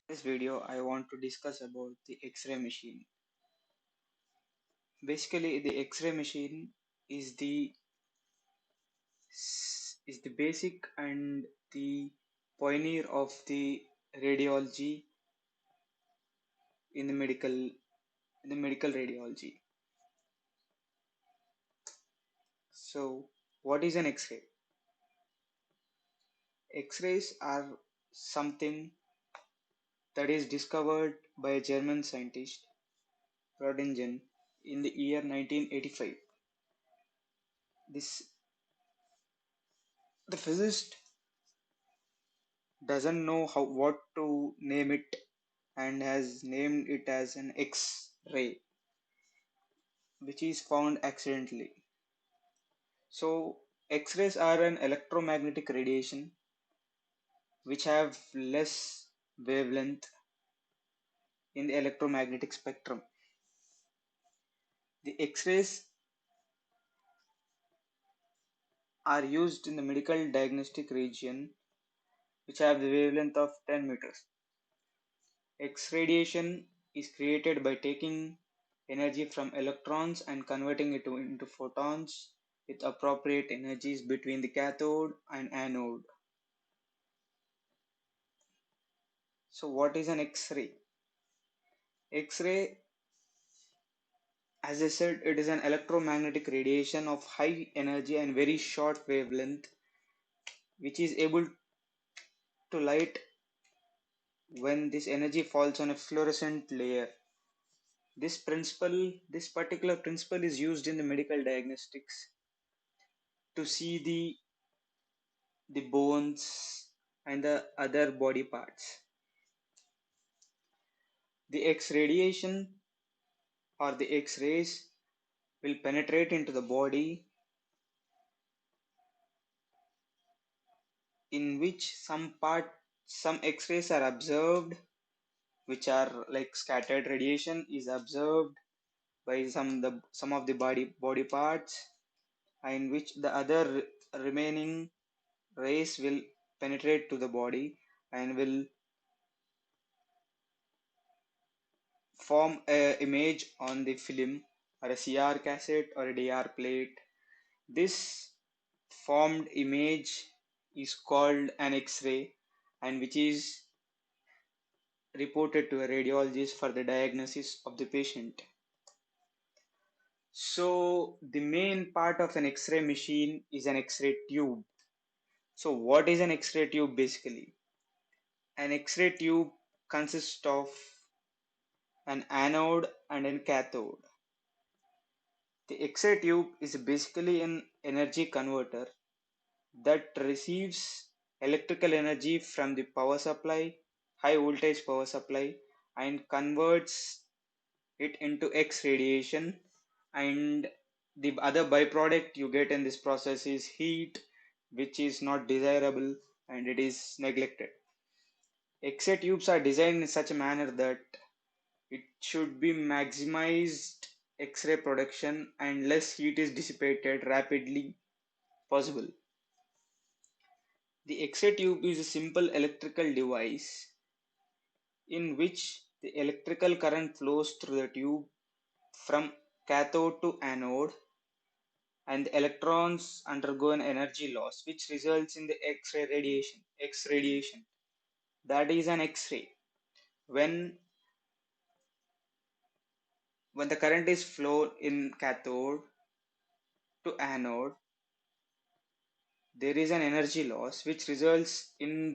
This video I want to discuss about the X-ray machine. Basically, the X-ray machine is the basic and the pioneer of the radiology in the medical radiology. So, what is an X-ray? X-rays are something that is discovered by a German scientist, Röntgen, in the year 1985. This the physicist doesn't know what to name it and has named it as an X-ray, which is found accidentally. So X-rays are an electromagnetic radiation which have less wavelength in the electromagnetic spectrum. The X-rays are used in the medical diagnostic region which have the wavelength of 10 meters. X radiation is created by taking energy from electrons and converting it into photons with appropriate energies between the cathode and anode. So what is an X-ray? X-ray, as I said, it is an electromagnetic radiation of high energy and very short wavelength which is able to light when this energy falls on a fluorescent layer. This particular principle is used in the medical diagnostics to see the bones and the other body parts. The X radiation or the X rays will penetrate into the body, in which some X rays are observed, which are like scattered radiation is observed by some of the body parts, in which the other remaining rays will penetrate to the body and will form a image on the film or a CR cassette or a DR plate. This formed image is called an X-ray and which is reported to a radiologist for the diagnosis of the patient. So the main part of an X-ray machine is an X-ray tube. So what is an X-ray tube basically? An X-ray tube consists of an anode and a cathode. The X-ray tube is basically an energy converter that receives electrical energy from the power supply, high voltage power supply, and converts it into X radiation. And the other byproduct you get in this process is heat, which is not desirable and it is neglected. X-ray tubes are designed in such a manner that it should be maximized X-ray production and less heat is dissipated rapidly possible. The X-ray tube is a simple electrical device in which the electrical current flows through the tube from cathode to anode, and the electrons undergo an energy loss which results in the X-ray radiation. X radiation, that is an X-ray. When the current is flowed in cathode to anode, there is an energy loss which results in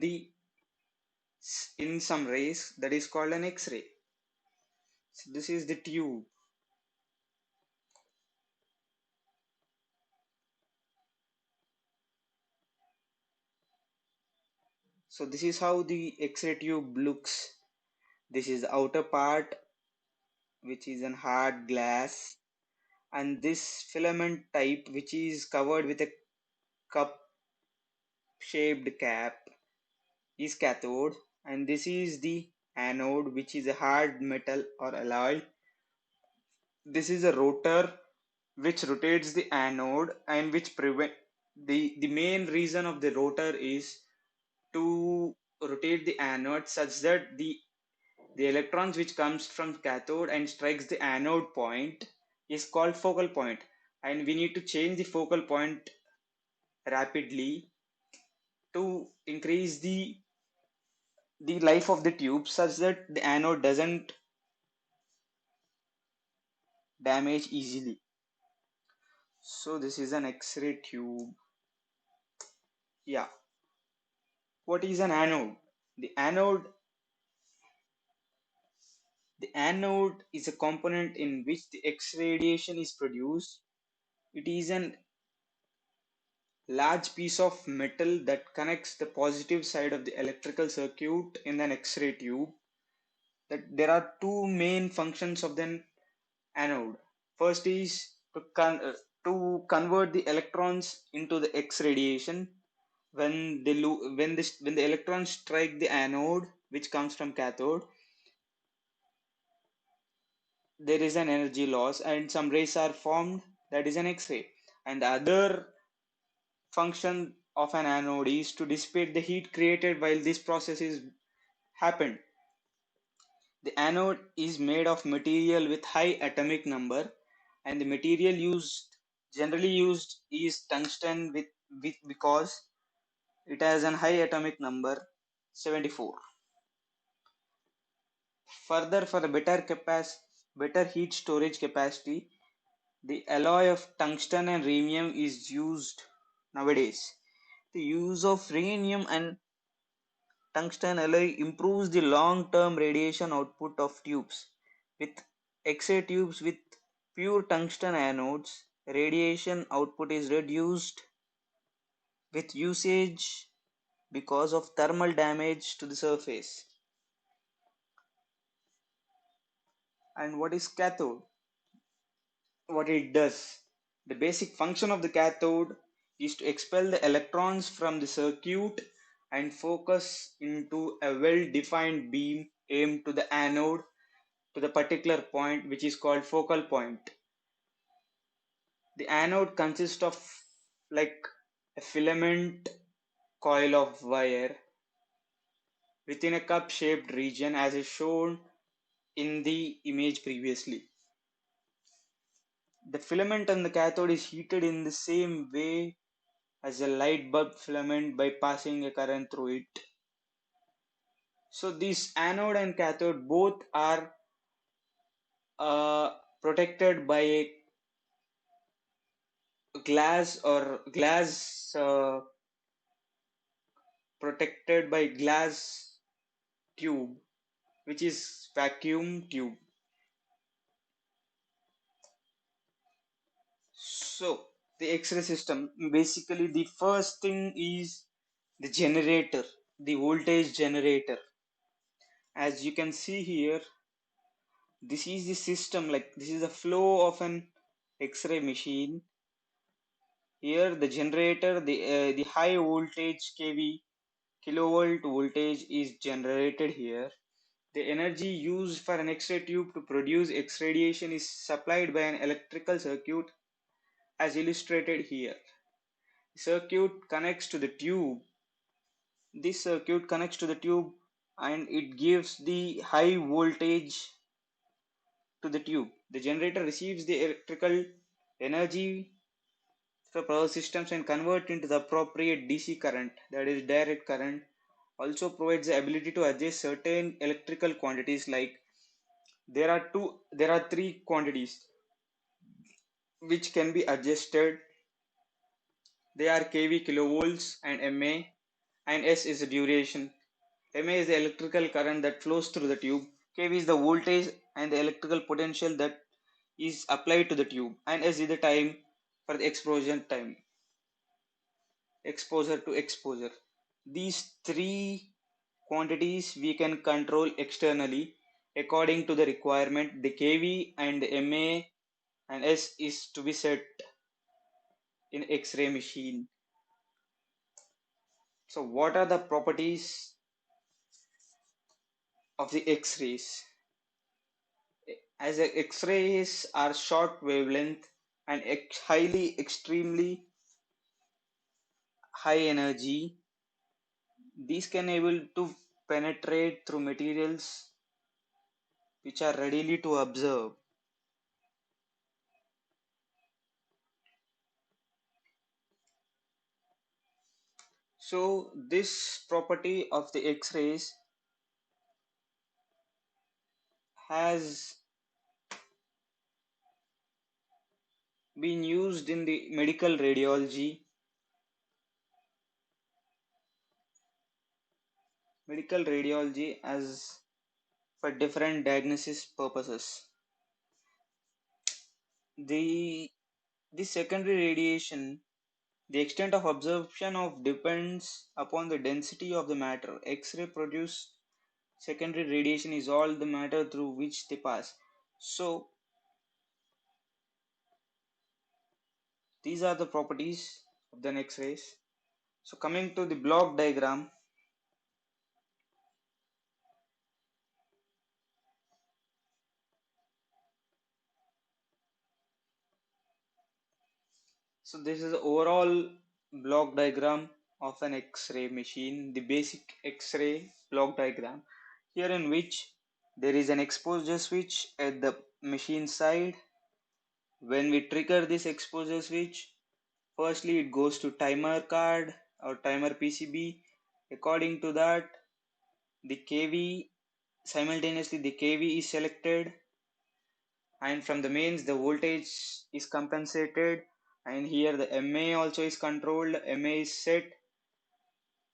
some rays that is called an X-ray. So this is the tube. So this is how the X-ray tube looks. This is the outer part, which is an hard glass, and this filament type, which is covered with a cup shaped cap, is cathode, and this is the anode, which is a hard metal or alloy. This is a rotor which rotates the anode and which prevent the main reason of the rotor is to rotate the anode such that the The electrons which comes from cathode and strikes the anode point is called focal point, and we need to change the focal point rapidly to increase the life of the tube such that the anode doesn't damage easily. So this is an X-ray tube. Yeah. What is an anode? The anode the anode is a component in which the X radiation is produced. It is an large piece of metal that connects the positive side of the electrical circuit in an X-ray tube. That there are two main functions of the anode. First is to convert the electrons into the X radiation. When the electrons strike the anode, which comes from cathode, there is an energy loss and some rays are formed. That is an X-ray. And the other function of an anode is to dissipate the heat created while this process is happened. The anode is made of material with high atomic number, and the material generally used is tungsten with because it has a high atomic number 74. Further, for a better heat storage capacity, the alloy of tungsten and rhenium is used nowadays. The use of rhenium and tungsten alloy improves the long-term radiation output of tubes. With X-ray tubes with pure tungsten anodes, radiation output is reduced with usage because of thermal damage to the surface. And what is cathode? What it does? The basic function of the cathode is to expel the electrons from the circuit and focus into a well-defined beam aimed to the anode to the particular point which is called focal point. The anode consists of like a filament coil of wire within a cup shaped region as is shown in the image previously. The filament on the cathode is heated in the same way as a light bulb filament by passing a current through it. So this anode and cathode both are protected by a glass tube which is vacuum tube. So the X-ray system, basically the first thing is the generator, the voltage generator. As you can see here, this is the system, like this is the flow of an X-ray machine. Here the generator, the high voltage kV kilovolt voltage is generated here. The energy used for an X-ray tube to produce X radiation is supplied by an electrical circuit as illustrated here. The circuit connects to the tube. This circuit connects to the tube and it gives the high voltage to the tube. The generator receives the electrical energy from power systems and convert into the appropriate DC current, that is direct current. Also provides the ability to adjust certain electrical quantities, like there are three quantities which can be adjusted. They are kV kilovolts and MA, and S is the duration. MA is the electrical current that flows through the tube. kV is the voltage and the electrical potential that is applied to the tube, and S is the time for the explosion time, exposure to exposure. These three quantities we can control externally according to the requirement. The kV and the MA and S is to be set in X-ray machine. So what are the properties of the X-rays? As X-rays are short wavelength and extremely high energy, these can able to penetrate through materials which are readily to observe. So this property of the X-rays has been used in the medical radiology as for different diagnosis purposes. The the secondary radiation, the extent of absorption of depends upon the density of the matter. X-ray produce secondary radiation is all the matter through which they pass. So these are the properties of the X-rays. So coming to the block diagram, so this is the overall block diagram of an X-ray machine, the basic X-ray block diagram, here in which there is an exposure switch at the machine side. When we trigger this exposure switch, firstly it goes to timer card or timer PCB. According to that, the KV, simultaneously the KV is selected, and from the mains the voltage is compensated, and here the MA also is controlled. MA is set.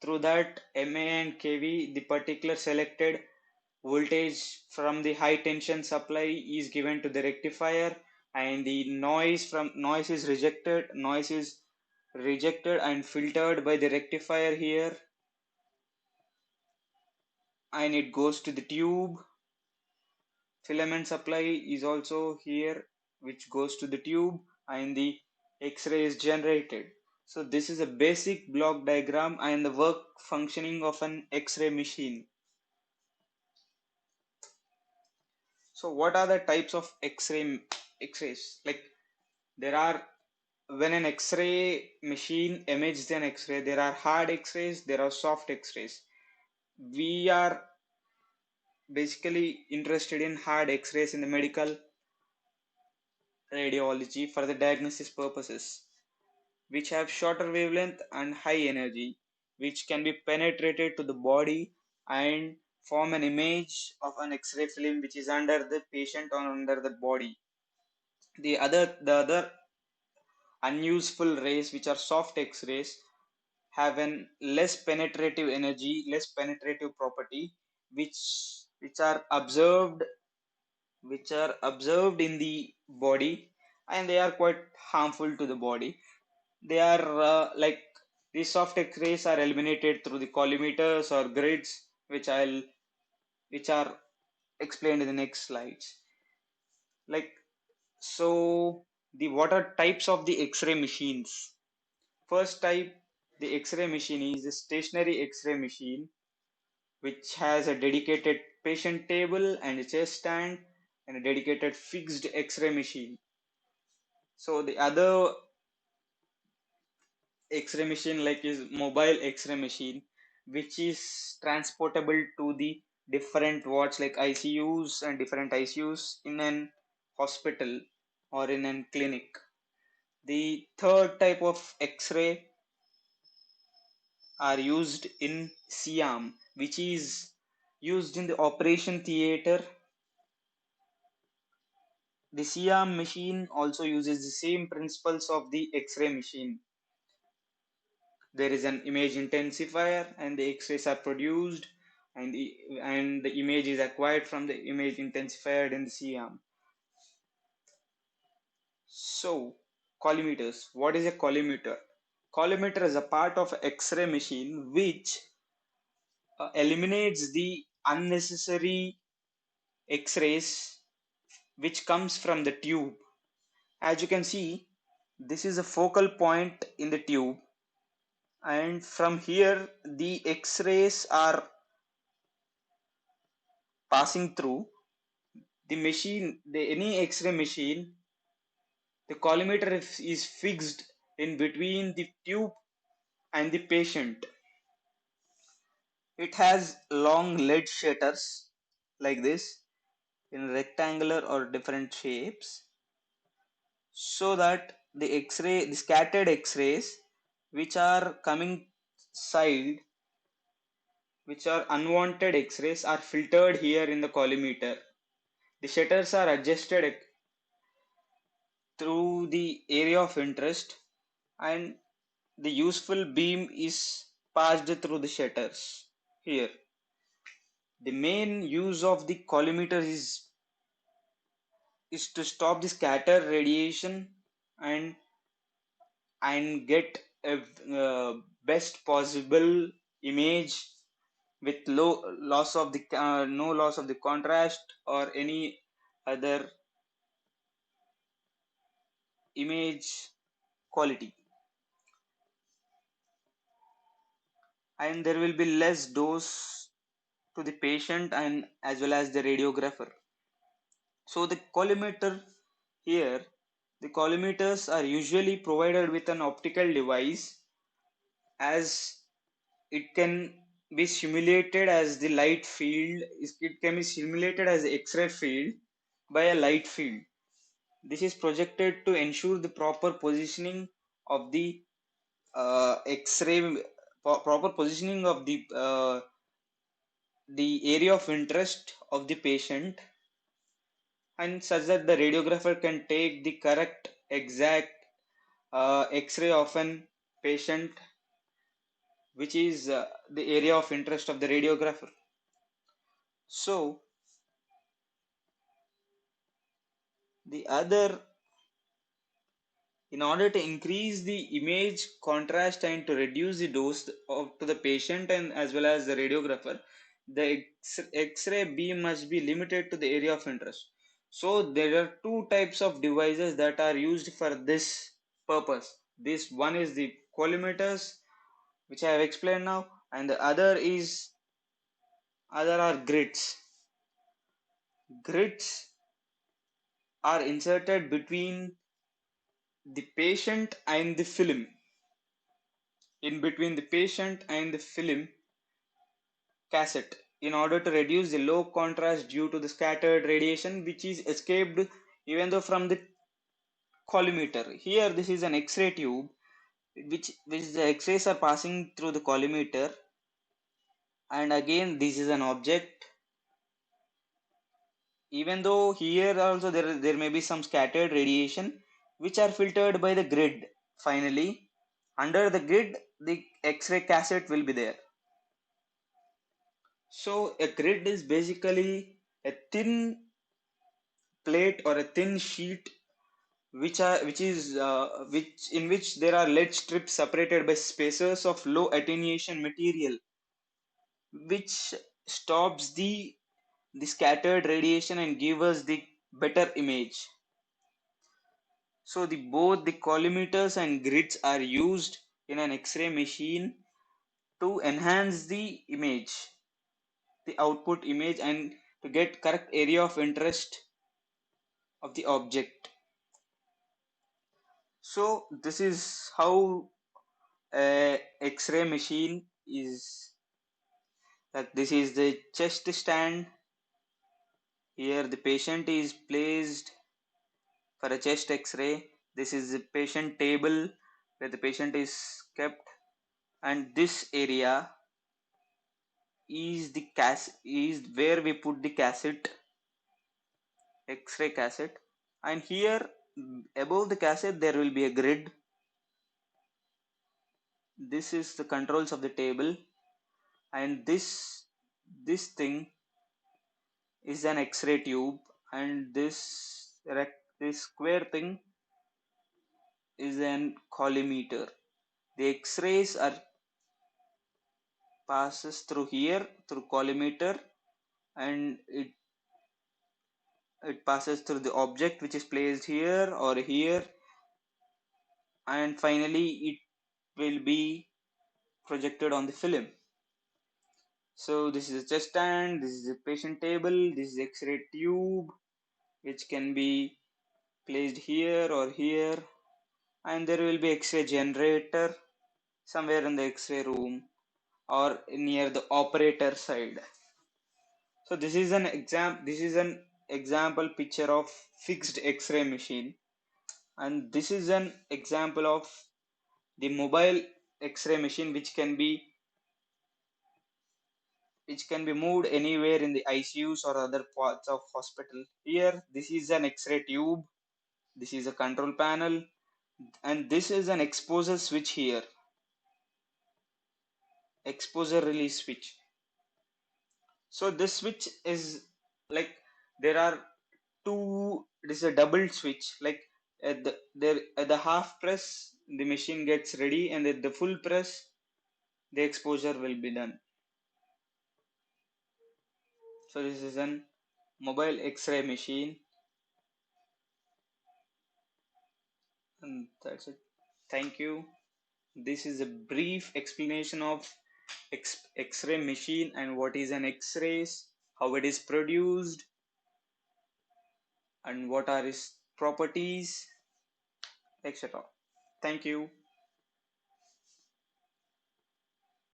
Through that MA and KV, the particular selected voltage from the high tension supply is given to the rectifier, and the noise is rejected and filtered by the rectifier here, and it goes to the tube. Filament supply is also here, which goes to the tube, and the X-ray is generated. So this is a basic block diagram and the work functioning of an X-ray machine. So what are the types of X-rays? Like, there are, when an X-ray machine images an X-ray, there are hard X-rays, there are soft X-rays. We are basically interested in hard X-rays in the medical radiology for the diagnosis purposes, which have shorter wavelength and high energy, which can be penetrated to the body and form an image of an X-ray film which is under the patient or under the body. The other unuseful rays, which are soft X-rays, have an less penetrative energy, less penetrative property, which are observed in the body, and they are quite harmful to the body. They are like these soft X-rays are eliminated through the collimators or grids, which are explained in the next slides. Like, so the what are types of the X-ray machines? First type, the X-ray machine is a stationary X-ray machine which has a dedicated patient table and a chest stand and a dedicated fixed X-ray machine. So the other X-ray machine like is mobile X-ray machine, which is transportable to the different wards like ICUs and different ICUs in an hospital or in a clinic. The third type of X-ray are used in SIAM, which is used in the operation theater. The SIAM machine also uses the same principles of the X-ray machine. There is an image intensifier and the X-rays are produced, and the image is acquired from the image intensifier in the SIAM. So, collimators. What is a collimator? Collimator is a part of X-ray machine which eliminates the unnecessary X-rays which comes from the tube. As you can see, this is a focal point in the tube, and from here the X-rays are passing through the machine. Any X-ray machine, the collimator is fixed in between the tube and the patient. It has long lead shutters like this, in rectangular or different shapes, so that the scattered X-rays which are coming side, which are unwanted X-rays, are filtered here in the collimator. The shutters are adjusted through the area of interest, and the useful beam is passed through the shutters here. The main use of the collimator is to stop the scatter radiation and get a best possible image with no loss of the contrast or any other image quality, and there will be less dose to the patient and as well as the radiographer. So the collimator here, the collimators are usually provided with an optical device, as it can be simulated as the light field, it can be simulated as X-ray field by a light field. This is projected to ensure the proper positioning of the X-ray, proper positioning of the area of interest of the patient, and such that the radiographer can take the correct exact X-ray of an patient, which is the area of interest of the radiographer. So the other, in order to increase the image contrast and to reduce the dose to the patient and as well as the radiographer, the X-ray beam must be limited to the area of interest. So there are two types of devices that are used for this purpose. This one is the collimators, which I have explained now, and the other are grids. Grids are inserted between the patient and the film, in between the patient and the film cassette, in order to reduce the low contrast due to the scattered radiation which is escaped even though from the collimator. Here this is an X-ray tube which the X-rays are passing through the collimator, and again this is an object. Even though here also there may be some scattered radiation which are filtered by the grid. Finally, under the grid the X-ray cassette will be there. So a grid is basically a thin plate or a thin sheet which in which there are lead strips separated by spacers of low attenuation material, which stops the scattered radiation and gives us the better image. So both the collimators and grids are used in an X-ray machine to enhance the image, the output image, and to get correct area of interest of the object. So this is how a X-ray machine is. That this is the chest stand. Here the patient is placed for a chest X-ray. This is the patient table where the patient is kept, and this area is where we put the cassette, X-ray cassette, and here above the cassette there will be a grid. This is the controls of the table, and this thing is an X-ray tube, and this square thing is an collimator. The X-rays are passes through here through collimator, and it passes through the object which is placed here or here, and finally it will be projected on the film. So this is a chest stand, this is a patient table, this is X-ray tube which can be placed here or here, and there will be X-ray generator somewhere in the X-ray room or near the operator side. So this is an example picture of fixed X-ray machine, and this is an example of the mobile X-ray machine which can be moved anywhere in the ICUs or other parts of hospital. Here, this is an X-ray tube. This is a control panel, and this is an exposure switch here. Exposure release switch. So this switch is like there are two. It is a double switch. Like at the half press, the machine gets ready, and at the full press, the exposure will be done. So this is an mobile X-ray machine, and that's it. Thank you. This is a brief explanation of X-ray machine and what is an X-rays, how it is produced, and what are its properties, etc. Thank you.